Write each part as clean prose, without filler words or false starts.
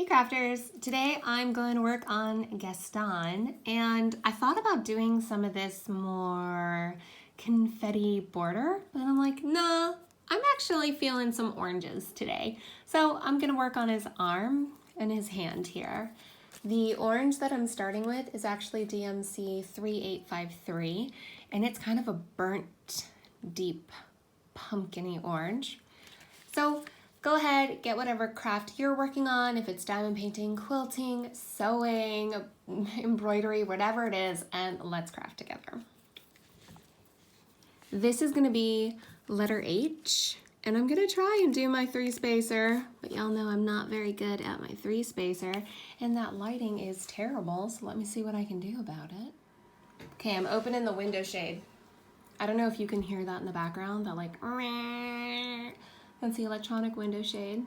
crafters, today I'm going to work on Gaston, and I thought about doing some of this more confetti border, but I'm like, nah, I'm actually feeling some oranges today. So I'm going to work on his arm and his hand here. The orange that I'm starting with is actually DMC 3853, and it's kind of a burnt, deep, pumpkin-y orange. So go ahead, get whatever craft you're working on, if it's diamond painting, quilting, sewing, embroidery, whatever it is, and let's craft together. This is gonna be letter H, and I'm gonna try and do my 3-spacer, but y'all know I'm not very good at my 3-spacer, and that lighting is terrible, so let me see what I can do about it. Okay, I'm opening the window shade. I don't know if you can hear that in the background, that like, that's the electronic window shade.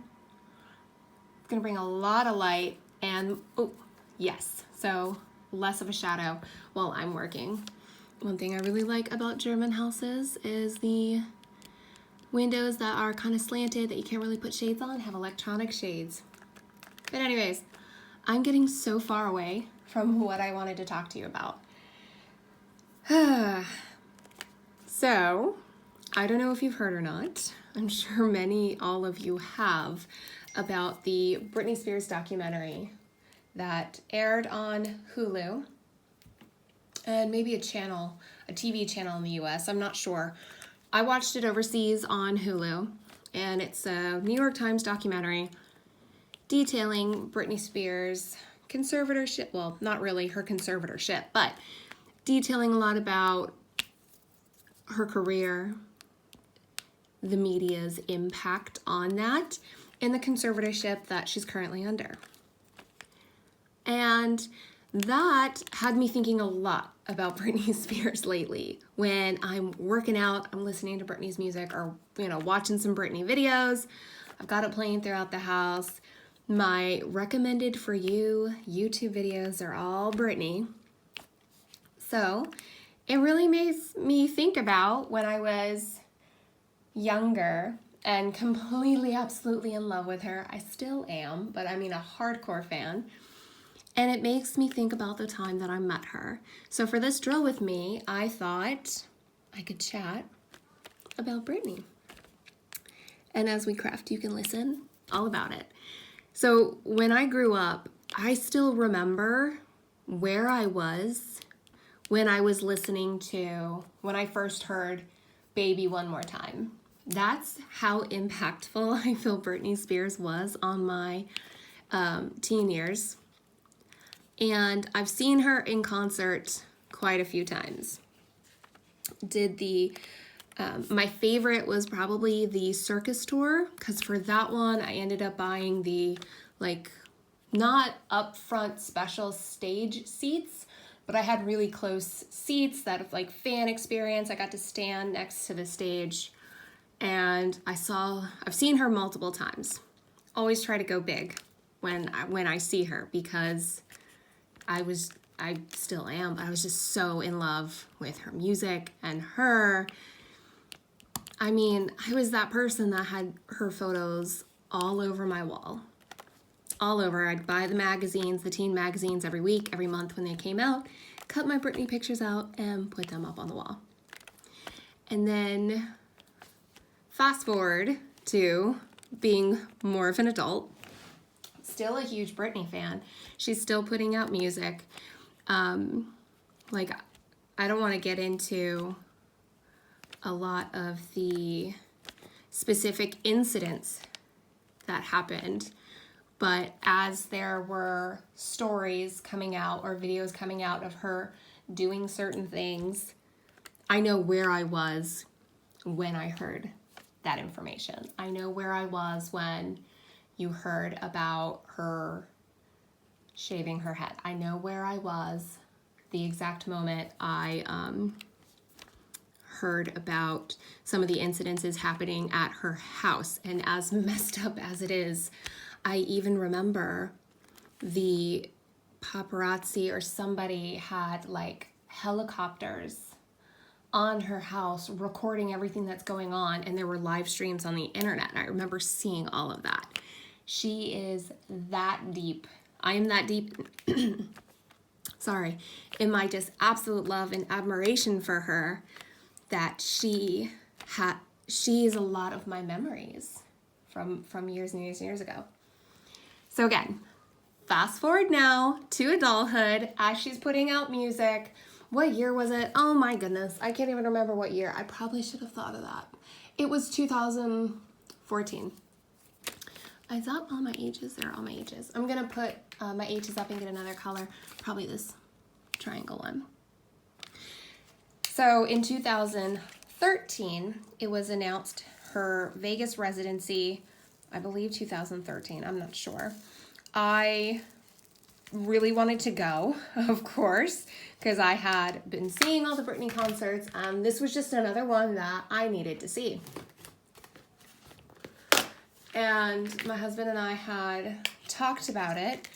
It's gonna bring a lot of light and, oh, yes, so less of a shadow while I'm working. One thing I really like about German houses is the windows that are kind of slanted that you can't really put shades on have electronic shades. But anyways, I'm getting so far away from what I wanted to talk to you about. So, I don't know if you've heard or not. I'm sure all of you have, about the Britney Spears documentary that aired on Hulu and maybe a TV channel in the US, I'm not sure. I watched it overseas on Hulu, and it's a New York Times documentary detailing Britney Spears' conservatorship, well, not really her conservatorship, but detailing a lot about her career, the media's impact on that, and the conservatorship that she's currently under. And that had me thinking a lot about Britney Spears lately. When I'm working out, I'm listening to Britney's music, or watching some Britney videos. I've got it playing throughout the house. My recommended for you YouTube videos are all Britney. So it really makes me think about when I was younger and completely, absolutely in love with her. I still am, but I mean a hardcore fan. And it makes me think about the time that I met her. So for this drill with me, I thought I could chat about Britney. And as we craft, you can listen all about it. So when I grew up, I still remember where I was when I was listening to, when I first heard Baby One More Time. That's how impactful I feel Britney Spears was on my teen years. And I've seen her in concert quite a few times. My favorite was probably the circus tour, because for that one I ended up buying the not upfront special stage seats, but I had really close seats that fan experience. I got to stand next to the stage, and I've seen her multiple times. Always try to go big when I see her, because I still am, but I was just so in love with her music and her. I mean, I was that person that had her photos all over my wall. All over. I'd buy the magazines, the teen magazines, every week, every month when they came out, cut my Britney pictures out and put them up on the wall. And then fast forward to being more of an adult, still a huge Britney fan. She's still putting out music. I don't want to get into a lot of the specific incidents that happened, but as there were stories coming out or videos coming out of her doing certain things, I know where I was when I heard that information. I know where I was when you heard about her shaving her head. I know where I was the exact moment I heard about some of the incidences happening at her house. And as messed up as it is, I even remember the paparazzi or somebody had helicopters on her house recording everything that's going on, and there were live streams on the internet. And I remember seeing all of that. She is that deep. I am that deep, sorry, in my just absolute love and admiration for her that she is a lot of my memories from years and years and years ago. So again, fast forward now to adulthood as she's putting out music. What year was it? Oh my goodness, I can't even remember what year. I probably should have thought of that. It was 2014. Is that all my ages? There are all my ages. I'm gonna put my ages up and get another color, probably this triangle one. So in 2013, it was announced her Vegas residency, I believe 2013, I'm not sure. I really wanted to go, of course, because I had been seeing all the Britney concerts, and this was just another one that I needed to see. And my husband and I had talked about it,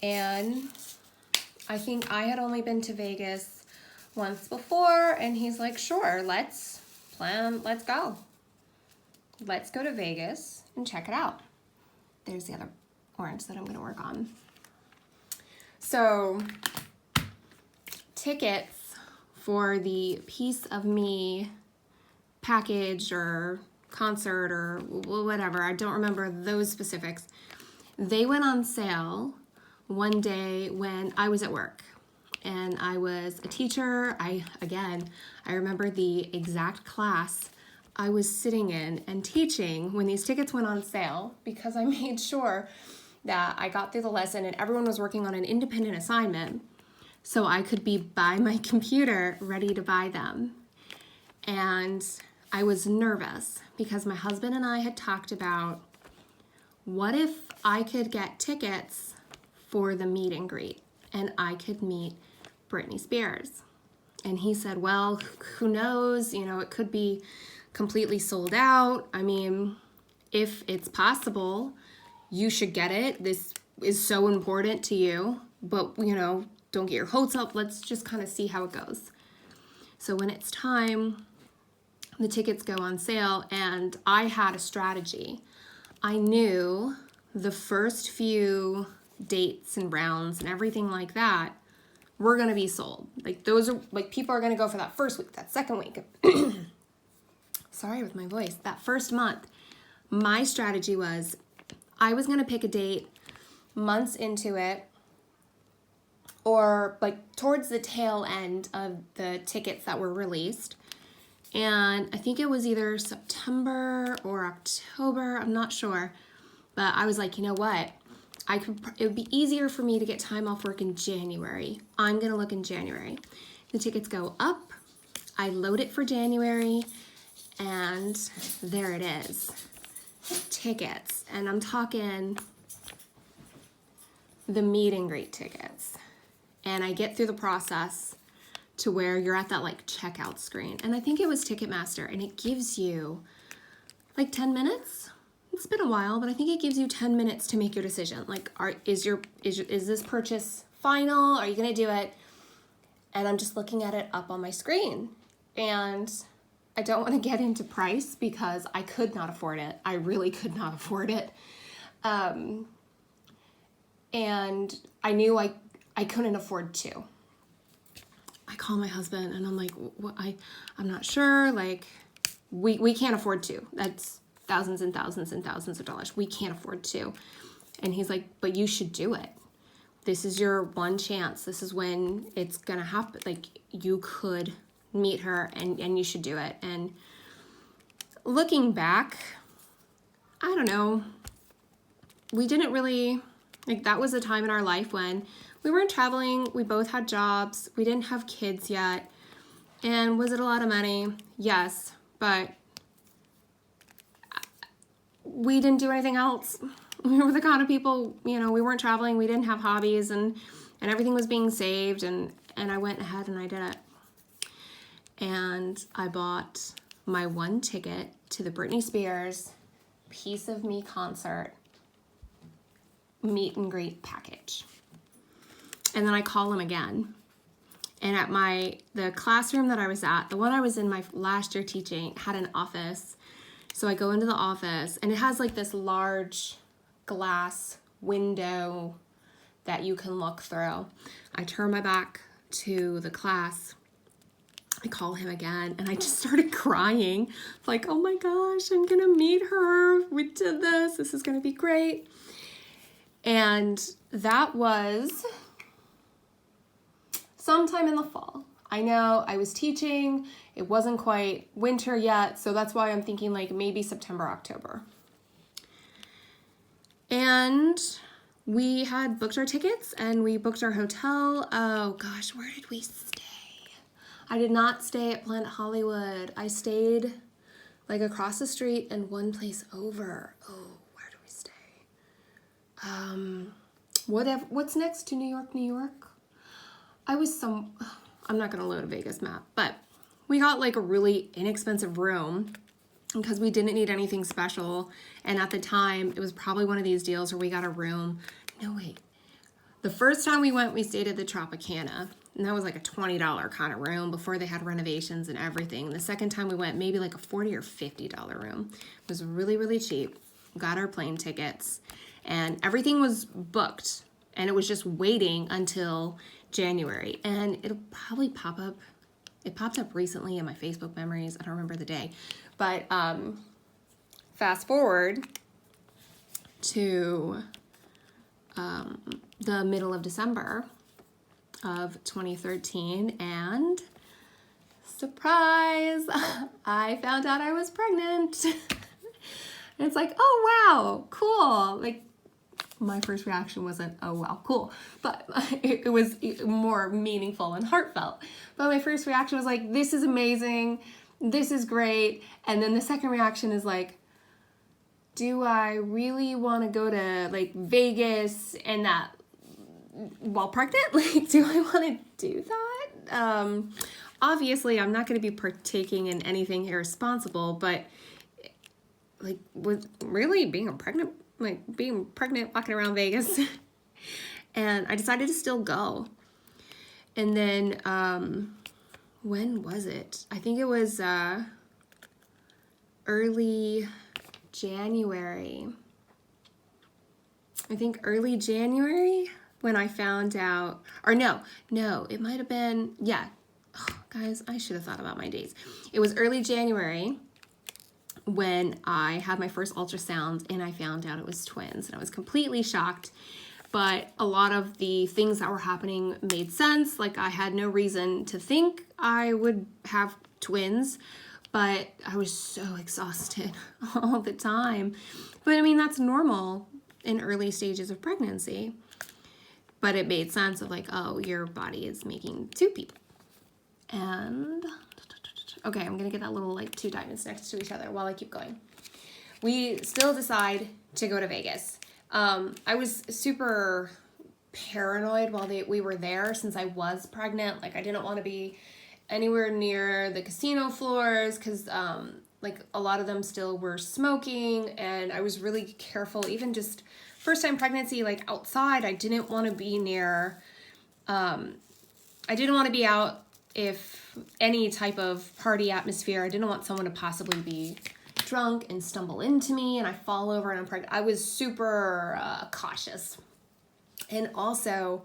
and I think I had only been to Vegas once before, and he's like, sure, let's go. Let's go to Vegas and check it out. There's the other orange that I'm gonna work on. So, tickets for the Piece of Me package or concert or whatever, I don't remember those specifics. They went on sale one day when I was at work, and I was a teacher. I remember the exact class I was sitting in and teaching when these tickets went on sale, because I made sure that I got through the lesson and everyone was working on an independent assignment so I could be by my computer ready to buy them. And I was nervous because my husband and I had talked about, what if I could get tickets for the meet and greet and I could meet Britney Spears? And he said, well, who knows, it could be completely sold out. I mean, if it's possible, you should get it. This is so important to you, but don't get your hopes up. Let's just kind of see how it goes. So when it's time, the tickets go on sale, and I had a strategy. I knew the first few dates and rounds and everything like that were going to be sold. Like, those are, like, people are going to go for that first week, that second week. Sorry with my voice. That first month, my strategy was I was going to pick a date months into it, or like towards the tail end of the tickets that were released. And I think it was either September or October, I'm not sure. But I was like, you know what? It would be easier for me to get time off work in January. I'm gonna look in January. The tickets go up, I load it for January, and there it is. Tickets. And I'm talking the meet and greet tickets. And I get through the process to where you're at that like checkout screen. And I think it was Ticketmaster, and it gives you like 10 minutes. It's been a while, but I think it gives you 10 minutes to make your decision. Like, is this purchase final? Are you gonna do it? And I'm just looking at it up on my screen. And I don't want to get into price because I could not afford it. I really could not afford it. And I knew I couldn't afford to. I call my husband and I'm like, I'm not sure. Like, we can't afford to. That's thousands and thousands and thousands of dollars. We can't afford to. And he's like, but you should do it. This is your one chance. This is when it's gonna happen. Like, you could meet her and you should do it. And looking back, I don't know, we didn't really, like, that was a time in our life when we weren't traveling, we both had jobs, we didn't have kids yet. And was it a lot of money? Yes, but we didn't do anything else. We were the kind of people, we weren't traveling, we didn't have hobbies, and everything was being saved, and I went ahead and I did it. And I bought my one ticket to the Britney Spears Piece of Me concert meet and greet package. And then I call him again. And at the classroom that I was at, the one I was in my last year teaching, had an office. So I go into the office, and it has like this large glass window that you can look through. I turn my back to the class. I call him again, and I just started crying. Like, oh my gosh, I'm gonna meet her. We did this. This is gonna be great. And that was sometime in the fall. I know I was teaching. It wasn't quite winter yet, so that's why I'm thinking like maybe September, October. And we had booked our tickets and we booked our hotel. Oh gosh, where did we stay? I did not stay at Planet Hollywood. I stayed like across the street and one place over. Oh, where did we stay? What's next to New York, New York? I'm not gonna load a Vegas map, but we got like a really inexpensive room because we didn't need anything special. And at the time, it was probably one of these deals where we got a room. No, wait. The first time we went, we stayed at the Tropicana, and that was like a $20 kind of room before they had renovations and everything. The second time we went, maybe like a $40 or $50 room. It was really, really cheap. Got our plane tickets, and everything was booked, and it was just waiting until January. And it'll probably pop up. It popped up recently in my Facebook memories. I don't remember the day. But fast forward to the middle of December of 2013, and surprise, I found out I was pregnant. And it's like, oh wow, cool. Like, my first reaction wasn't, oh wow, cool, but it was more meaningful and heartfelt. But my first reaction was like, this is amazing, this is great. And then the second reaction is like, do I really want to go to like Vegas and that while pregnant? Like, do I want to do that? Obviously, I'm not going to be partaking in anything irresponsible, but like, with really being pregnant, walking around Vegas. And I decided to still go. And then, when was it? I think it was early January. I think early January when I found out, or no, it might have been, yeah. Oh, guys, I should have thought about my dates. It was early January when I had my first ultrasound and I found out it was twins, and I was completely shocked. But a lot of the things that were happening made sense. Like, I had no reason to think I would have twins, but I was so exhausted all the time. But I mean, that's normal in early stages of pregnancy. But it made sense of like, oh, your body is making two people. And okay, I'm gonna get that little like two diamonds next to each other while I keep going. We still decide to go to Vegas. I was super paranoid while we were there since I was pregnant. Like, I didn't want to be anywhere near the casino floors because like a lot of them still were smoking, and I was really careful. Even just first time pregnancy, like outside, I didn't want to be near. I didn't want to be out if any type of party atmosphere. I didn't want someone to possibly be drunk and stumble into me and I fall over and I'm pregnant. I was super cautious and also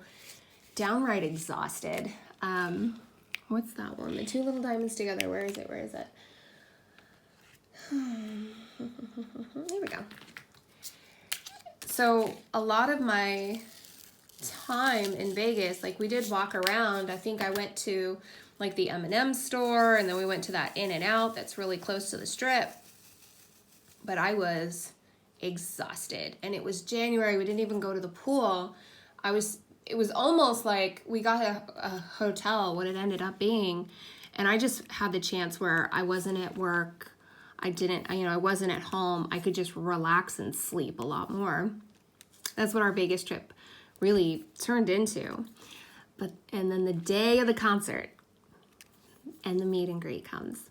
downright exhausted. What's that one? The two little diamonds together. Where is it? There we go. So a lot of my time in Vegas, like, we did walk around. I think I went to like the M&M store, and then we went to that In-N-Out that's really close to the Strip. But I was exhausted, and it was January. We didn't even go to the pool. It was almost like we got a hotel, what it ended up being, and I just had the chance where I wasn't at work. I wasn't at home. I could just relax and sleep a lot more. That's what our Vegas trip really turned into. And then the day of the concert and the meet and greet comes.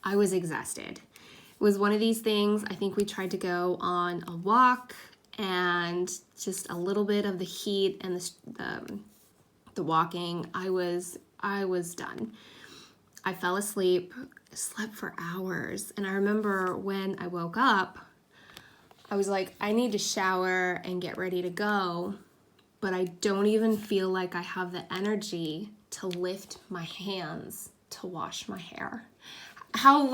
I was exhausted. It was one of these things. I think we tried to go on a walk, and just a little bit of the heat and the walking. I was done. I fell asleep, slept for hours, and I remember when I woke up, I was like, I need to shower and get ready to go, but I don't even feel like I have the energy to lift my hands to wash my hair. How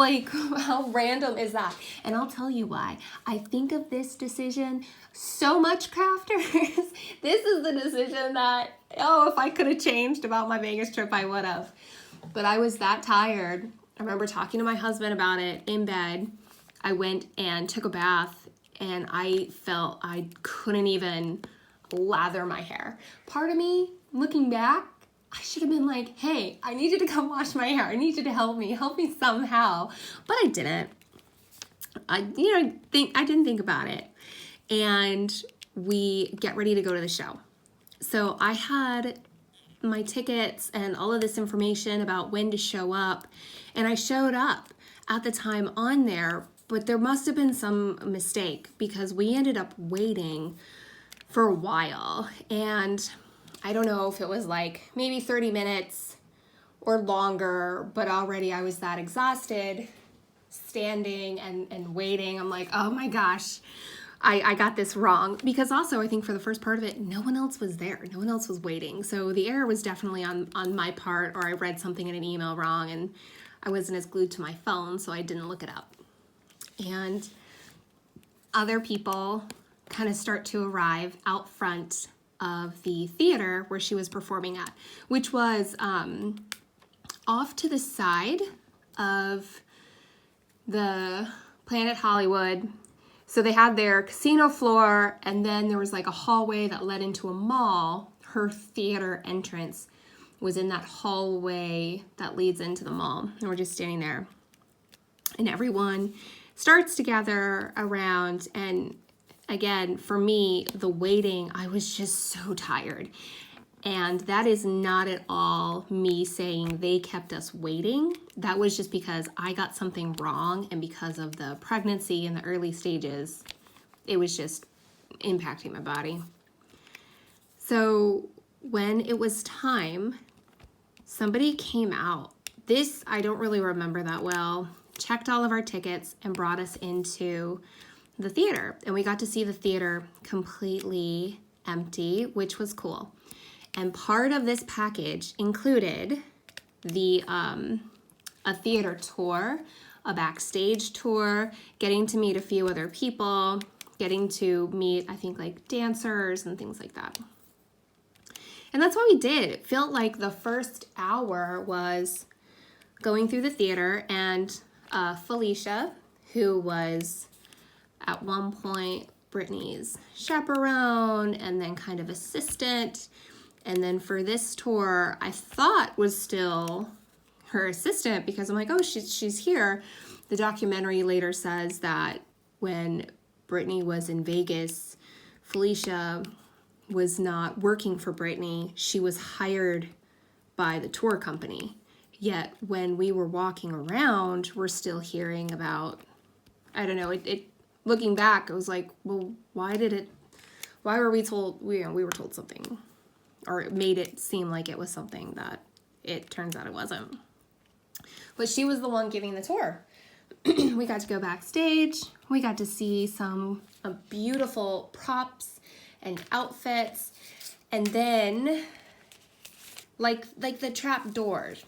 random is that? And I'll tell you why. I think of this decision so much, crafters. This is the decision that, if I could have changed about my Vegas trip, I would have. But I was that tired. I remember talking to my husband about it in bed. I went and took a bath, and I felt I couldn't even lather my hair. Part of me, looking back, I should have been like, hey, I need you to come wash my hair. I need you to help me somehow. But I didn't. I didn't think about it. And we get ready to go to the show. So I had my tickets and all of this information about when to show up. And I showed up at the time on there, but there must have been some mistake because we ended up waiting for a while. And I don't know if it was like maybe 30 minutes or longer, but already I was that exhausted standing and waiting. I'm like, oh my gosh, I got this wrong. Because also I think for the first part of it, no one else was there. No one else was waiting. So the error was definitely on my part, or I read something in an email wrong and I wasn't as glued to my phone, so I didn't look it up. And other people kind of start to arrive out front of the theater where she was performing at, which was off to the side of the Planet Hollywood. So they had their casino floor, and then there was like a hallway that led into a mall. Her theater entrance was in that hallway that leads into the mall, and we're just standing there. And everyone starts to gather around, and again, for me, the waiting, I was just so tired. And that is not at all me saying they kept us waiting. That was just because I got something wrong, and because of the pregnancy in the early stages, it was just impacting my body. So when it was time, somebody came out. This, I don't really remember that well, checked all of our tickets and brought us into the theater, and we got to see the theater completely empty, which was cool. And part of this package included the a theater tour, a backstage tour, getting to meet a few other people, getting to meet, I think, like dancers and things like that. And that's what we did. It felt like the first hour was going through the theater, and Felicia, who was at one point Britney's chaperone and then kind of assistant, and then for this tour I thought was still her assistant because I'm like, oh, she's here. The documentary later says that when Britney was in Vegas, Felicia was not working for Britney. She was hired by the tour company. Yet when we were walking around, we're still hearing about, I don't know, it looking back, it was like, well, why were we told, we were told something, or it made it seem like it was something that it turns out it wasn't. But she was the one giving the tour. We got to go backstage. We got to see some beautiful props and outfits. And then, like the trap doors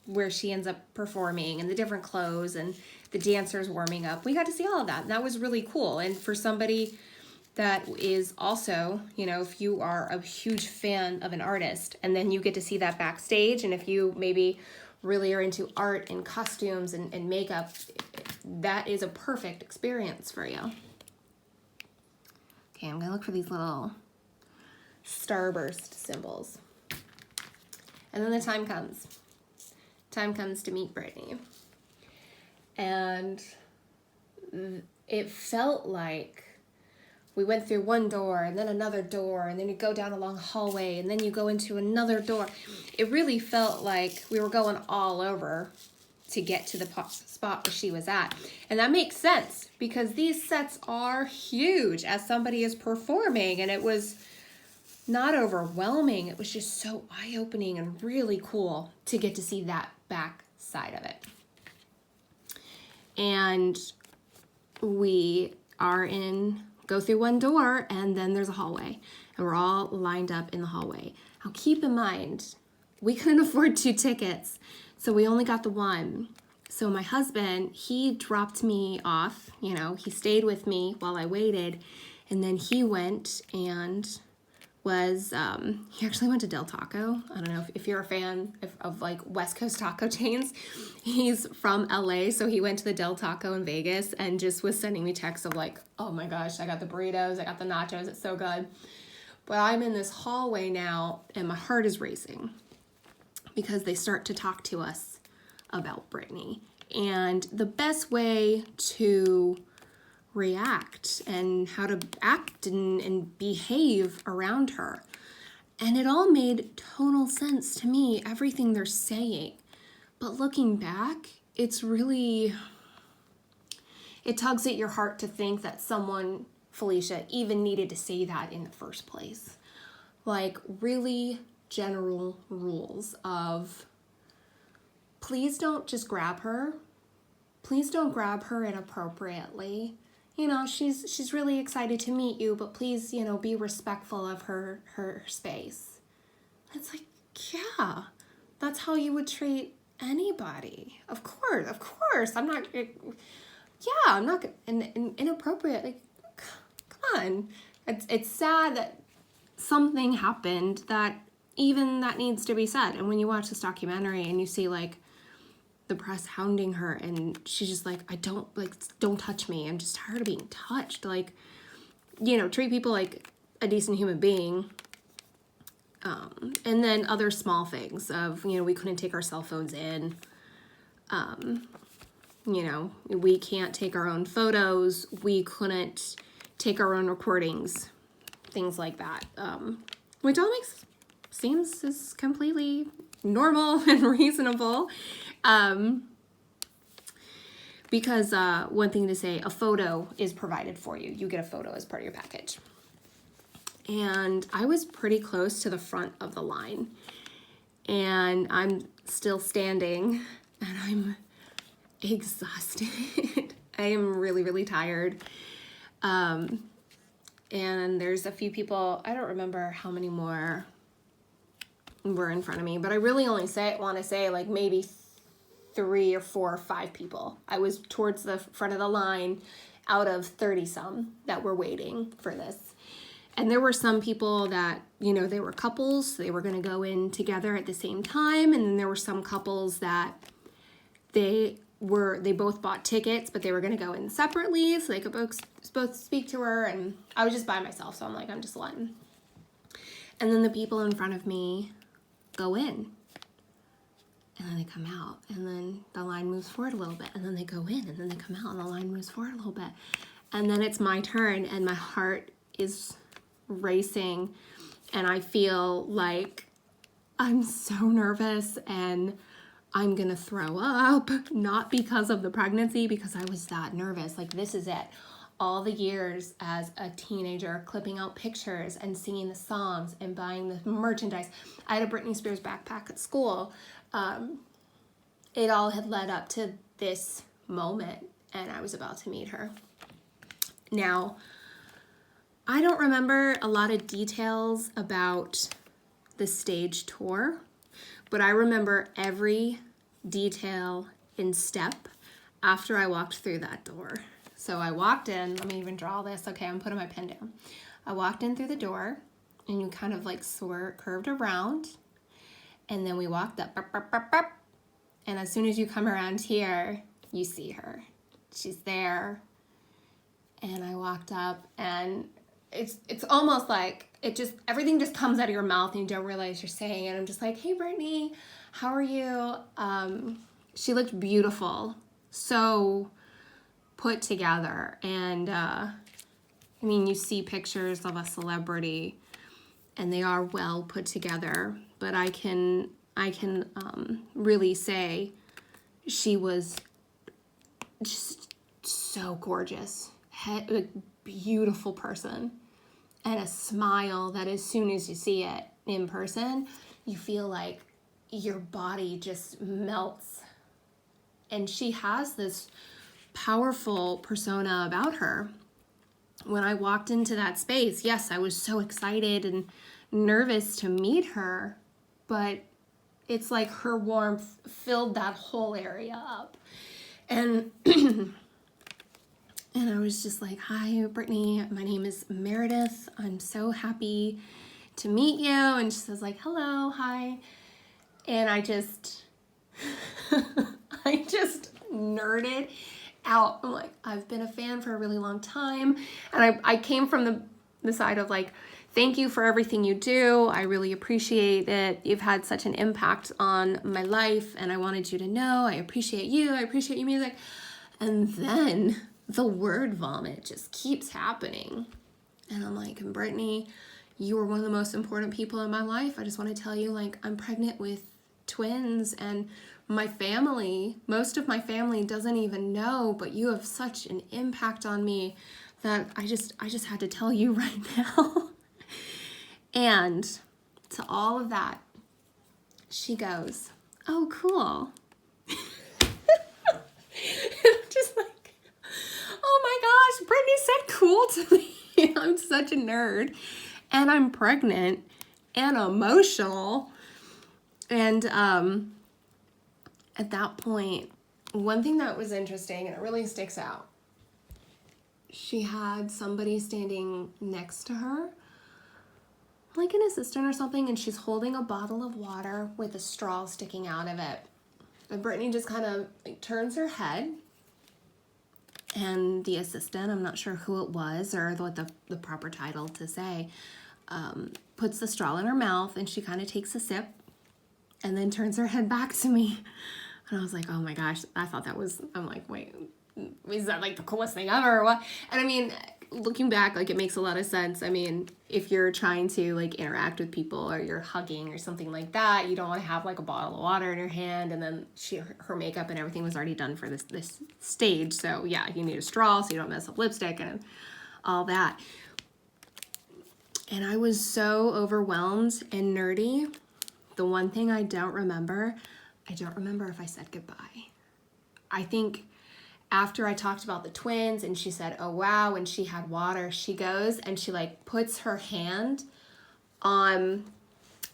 where she ends up performing, and the different clothes and the dancers warming up. We got to see all of that. And that was really cool. And for somebody that is also, if you are a huge fan of an artist and then you get to see that backstage, and if you maybe really are into art and costumes and makeup, that is a perfect experience for you. Okay, I'm gonna look for these little starburst symbols. And then the time comes. Time comes to meet Britney. And it felt like we went through one door and then another door, and then you go down a long hallway and then you go into another door. It really felt like we were going all over to get to the spot where she was at. And that makes sense because these sets are huge as somebody is performing, and it was not overwhelming. It was just so eye-opening and really cool to get to see that back side of it. And we go through one door, and then there's a hallway, and we're all lined up in the hallway. Now keep in mind, we couldn't afford 2 tickets, so we only got the one. So my husband, he dropped me off, he stayed with me while I waited, and then he went and he actually went to Del Taco. I don't know if you're a fan of like West Coast taco chains. He's from LA, so he went to the Del Taco in Vegas and just was sending me texts of like, oh my gosh, I got the burritos, I got the nachos, it's so good. But I'm in this hallway now and my heart is racing because they start to talk to us about Britney and the best way to react and how to act and behave around her. And it all made total sense to me, everything they're saying. But looking back, it tugs at your heart to think that someone, Felicia, even needed to say that in the first place. Like really general rules of please don't just grab her. Please don't grab her inappropriately. She's really excited to meet you, but please, be respectful of her space. It's like, yeah, that's how you would treat anybody. Of course. I'm not inappropriate. Like, come on. It's sad that something happened that needs to be said. And when you watch this documentary and you see like the press hounding her and she's just like, don't touch me. I'm just tired of being touched. Like, treat people like a decent human being. And then other small things of, we couldn't take our cell phones in. We can't take our own photos. We couldn't take our own recordings, things like that. Which all seems is completely normal and reasonable. Because one thing to say, a photo is provided for you. You get a photo as part of your package. And I was pretty close to the front of the line. And I'm still standing and I'm exhausted. I am really, really tired. And there's a few people, I don't remember how many more were in front of me, but I really only want to say like maybe 3 or 4 or 5 people. I was towards the front of the line out of 30 some that were waiting for this. And there were some people that, they were couples, so they were going to go in together at the same time. And then there were some couples that they both bought tickets, but they were going to go in separately so they could both speak to her. And I was just by myself, so I'm like, I'm just letting. And then the people in front of me go in. And then they come out, and then the line moves forward a little bit, and then they go in, and then they come out, and the line moves forward a little bit. And then it's my turn, and my heart is racing, and I feel like I'm so nervous, and I'm gonna throw up, not because of the pregnancy, because I was that nervous. Like, this is it. All the years as a teenager, clipping out pictures and singing the songs and buying the merchandise. I had a Britney Spears backpack at school. It all had led up to this moment, and I was about to meet her. Now, I don't remember a lot of details about the stage tour, but I remember every detail in step after I walked through that door. So I walked in, let me even draw this. Okay, I'm putting my pen down. I walked in through the door, and you kind of like curved around, and then we walked up, and as soon as you come around here, you see her. She's there, and I walked up, and it's almost like everything just comes out of your mouth, and you don't realize you're saying it. I'm just like, hey, Britney, how are you? She looked beautiful, so put together, and you see pictures of a celebrity, and they are well put together, but I can really say she was just so gorgeous, a beautiful person, and a smile that as soon as you see it in person, you feel like your body just melts. And she has this powerful persona about her. when I walked into that space, yes, I was so excited and nervous to meet her, but it's like her warmth filled that whole area up. And and I was just like, hi, Britney, my name is Meredith. I'm so happy to meet you. And she says like, hello, hi. And I just, I just nerded out. I'm like, I've been a fan for a really long time. And I came from the side of like, thank you for everything you do. I really appreciate it. You've had such an impact on my life, and I wanted you to know I appreciate you. I appreciate your music. And then the word vomit just keeps happening. And I'm like, Brittany, you are one of the most important people in my life. I just want to tell you, like, I'm pregnant with twins, and my family, most of my family doesn't even know, but you have such an impact on me that I just had to tell you right now. And to all of that, she goes, oh, cool. Just like, oh my gosh, Britney said cool to me. I'm such a nerd, and I'm pregnant and emotional. And at that point, one thing that was interesting, and it really sticks out, she had somebody standing next to her, like an assistant or something, and she's holding a bottle of water with a straw sticking out of it. And Brittany just kind of like turns her head, and the assistant, I'm not sure who it was or what the proper title to say, puts the straw in her mouth, and she kind of takes a sip and then turns her head back to me. And I was like, oh my gosh, I thought that was, I'm like, wait, is that like the coolest thing ever or what? And I mean, looking back, like, it makes a lot of sense. I mean, if you're trying to like interact with people or you're hugging or something like that, you don't want to have like a bottle of water in your hand, and then her makeup and everything was already done for this stage. So yeah, you need a straw so you don't mess up lipstick and all that. And I was so overwhelmed and nerdy. The one thing I don't remember if I said goodbye. I think after I talked about the twins and she said, oh wow, and she had water, she goes and she like puts her hand on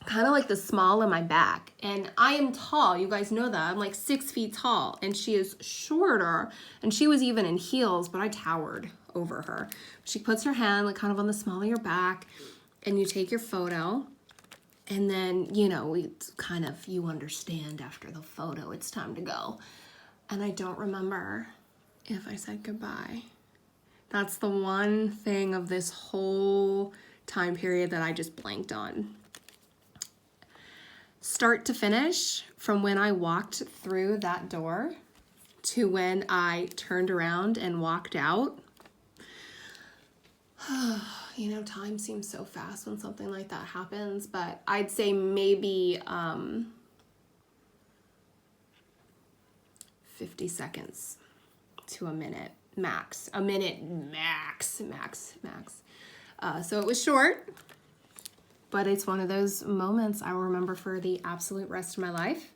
kind of like the small of my back. And I am tall, you guys know that. I'm like 6 feet tall, and she is shorter, and she was even in heels, but I towered over her. She puts her hand like kind of on the small of your back, and you take your photo. And then, you know, it's kind of, you understand after the photo, it's time to go. And I don't remember if I said goodbye. That's the one thing of this whole time period that I just blanked on. Start to finish, from when I walked through that door to when I turned around and walked out. You know, time seems so fast when something like that happens, but I'd say maybe 50 seconds to a minute max. A minute max. So it was short, but it's one of those moments I will remember for the absolute rest of my life.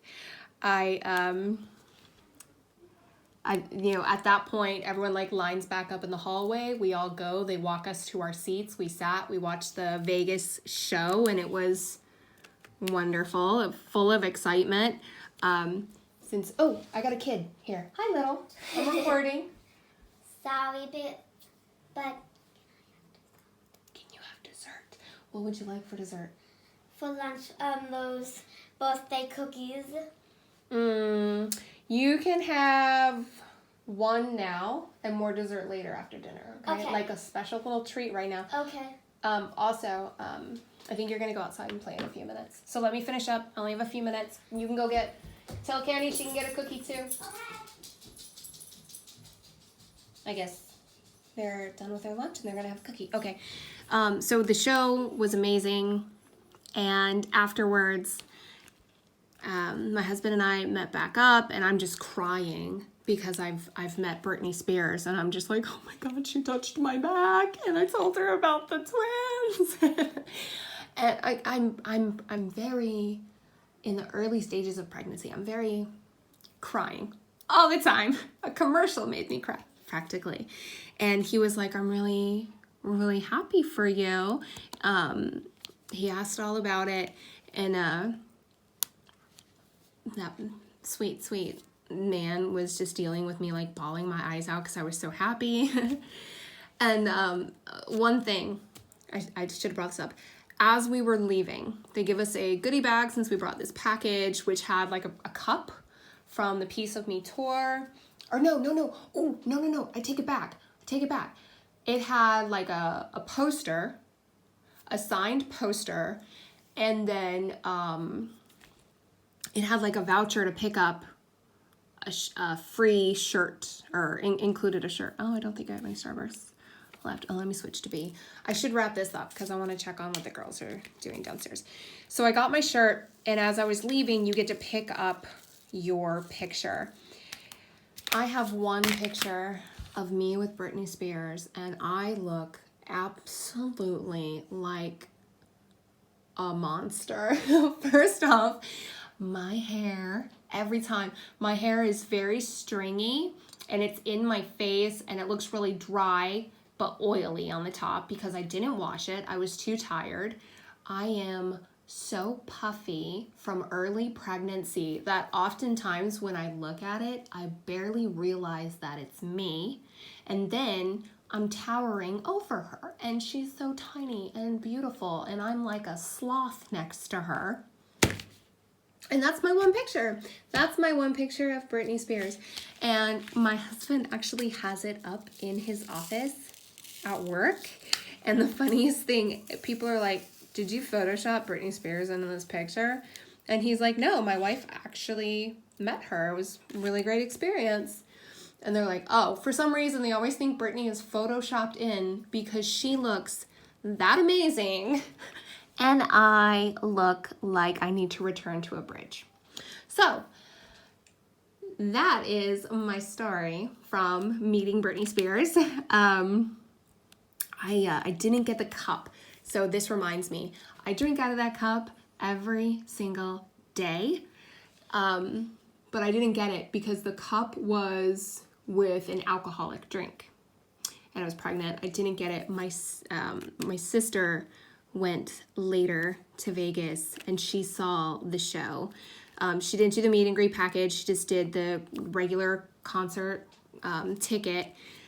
You know, at that point, everyone like lines back up in the hallway. We all go, they walk us to our seats. We sat, we watched the Vegas show, and it was wonderful, full of excitement. Oh, I got a kid here. Hi, little. I'm recording. Sorry, but Can you have dessert? What would you like for dessert? for lunch, those birthday cookies. You can have one now and more dessert later after dinner, okay? Like a special little treat right now. Okay. Also, I think you're going to go outside and play in a few minutes. So let me finish up. I only have a few minutes. You can go tell Candy she can get a cookie too. Okay. I guess they're done with their lunch and they're going to have a cookie. Okay. So the show was amazing. And afterwards, my husband and I met back up, and I'm just crying because I've met Britney Spears, and I'm just like, oh my God, she touched my back, and I told her about the twins. And I'm very, in the early stages of pregnancy, I'm very crying all the time. A commercial made me cry, practically. And he was like, I'm really really happy for you. He asked all about it, and that sweet man was just dealing with me like bawling my eyes out because I was so happy. And one thing, I should have brought this up. As we were leaving, they give us a goodie bag since we brought this package, which had like a cup from the Piece of Me tour. Or no. Oh, no. I take it back. It had like a poster, a signed poster, and then it had like a voucher to pick up a free shirt, or included a shirt. Oh, I don't think I have any Starbursts left. Oh, let me switch to B. I should wrap this up because I want to check on what the girls are doing downstairs. So I got my shirt, and as I was leaving, you get to pick up your picture. I have one picture of me with Britney Spears, and I look absolutely like a monster. First off, my hair, every time, my hair is very stringy, and it's in my face, and it looks really dry but oily on the top because I didn't wash it. I was too tired. I am so puffy from early pregnancy that oftentimes when I look at it, I barely realize that it's me. And then I'm towering over her, and she's so tiny and beautiful, and I'm like a sloth next to her. And that's my one picture. That's my one picture of Britney Spears. And my husband actually has it up in his office at work. And the funniest thing, people are like, did you Photoshop Britney Spears into this picture? And he's like, no, my wife actually met her. It was a really great experience. And they're like, oh, for some reason, they always think Britney is Photoshopped in because she looks that amazing. And I look like I need to return to a bridge. So that is my story from meeting Britney Spears. I didn't get the cup. So this reminds me, I drink out of that cup every single day. But I didn't get it because the cup was with an alcoholic drink. And I was pregnant. I didn't get it. My sister went later to Vegas and she saw the show. She didn't do the meet and greet package. She just did the regular concert ticket.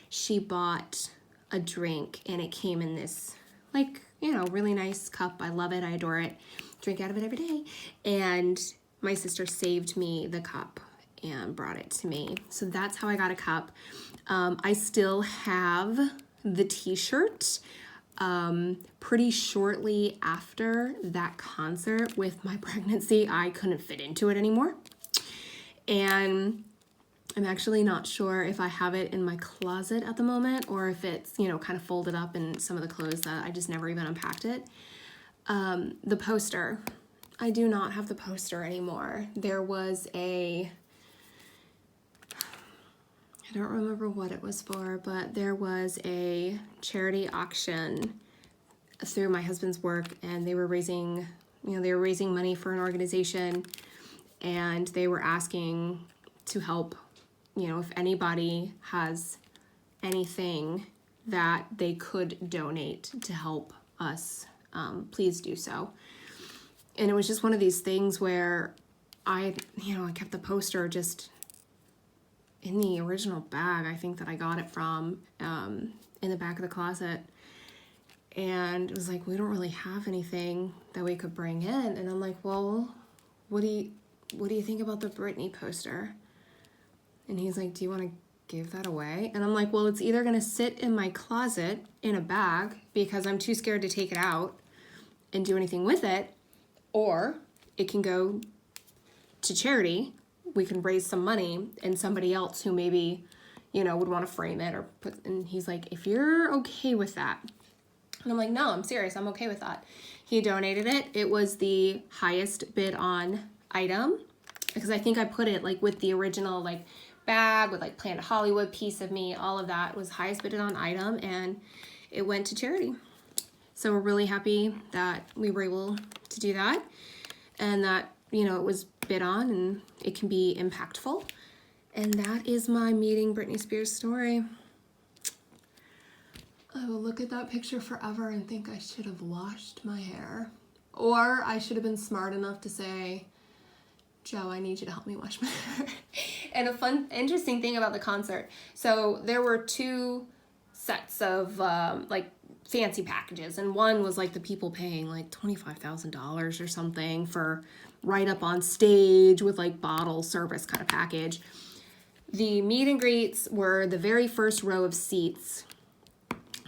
She bought a drink and it came in this like, you know, really nice cup. I love it. I adore it. Drink out of it every day. And my sister saved me the cup and brought it to me. So that's how I got a cup. I still have the t-shirt. Pretty shortly after that concert with my pregnancy, I couldn't fit into it anymore. And I'm actually not sure if I have it in my closet at the moment or if it's, you know, kind of folded up in some of the clothes that I just never even unpacked it. The poster. I do not have the poster anymore. There was I don't remember what it was for, but there was a charity auction through my husband's work, and they were raising money for an organization, and they were asking to help, you know, if anybody has anything that they could donate to help us, please do so. And it was just one of these things where I kept the poster just in the original bag, I think that I got it from, in the back of the closet. And it was like, we don't really have anything that we could bring in. And I'm like, well, what do you think about the Britney poster? And he's like, do you want to give that away? And I'm like, well, it's either going to sit in my closet in a bag because I'm too scared to take it out and do anything with it, or it can go to charity. We can raise some money, and somebody else who maybe, you know, would want to frame it or put, and he's like, if you're okay with that. And I'm like, no, I'm serious. I'm okay with that. He donated it. It was the highest bid on item because I think I put it like with the original like bag with like Planet Hollywood, Piece of Me, all of that was highest bid on item, and it went to charity. So we're really happy that we were able to do that, and that, you know, it was bid on and it can be impactful. And that is my meeting Britney Spears story. I will look at that picture forever and think I should have washed my hair. Or I should have been smart enough to say, Joe, I need you to help me wash my hair. And a fun, interesting thing about the concert. So there were 2 sets of like fancy packages. And one was like the people paying like $25,000 or something for right up on stage with like bottle service kind of package. The meet and greets were the very first row of seats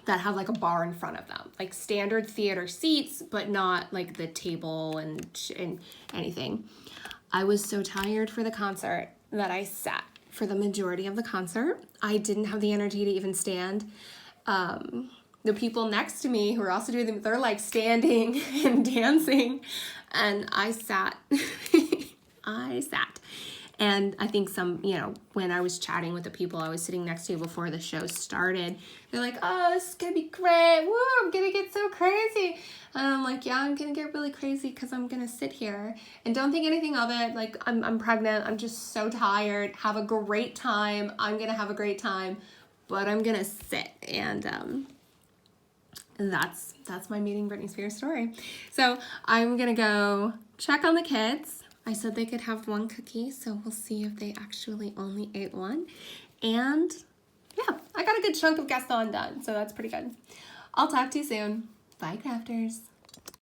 that have like a bar in front of them, like standard theater seats, but not like the table and anything. I was so tired for the concert that I sat for the majority of the concert. I didn't have the energy to even stand. The people next to me who are also doing them, they're like standing and dancing, and I sat. I sat. And I think when I was chatting with the people I was sitting next to before the show started, they're like, oh, this is going to be great. Woo, I'm going to get so crazy. And I'm like, yeah, I'm going to get really crazy because I'm going to sit here. And don't think anything of it. Like, I'm pregnant. I'm just so tired. Have a great time. I'm going to have a great time. But I'm going to sit. And that's my meeting Britney Spears story. So I'm going to go check on the kids. I said they could have 1 cookie, so we'll see if they actually only ate 1. And yeah, I got a good chunk of Gaston done, so that's pretty good. I'll talk to you soon. Bye, crafters.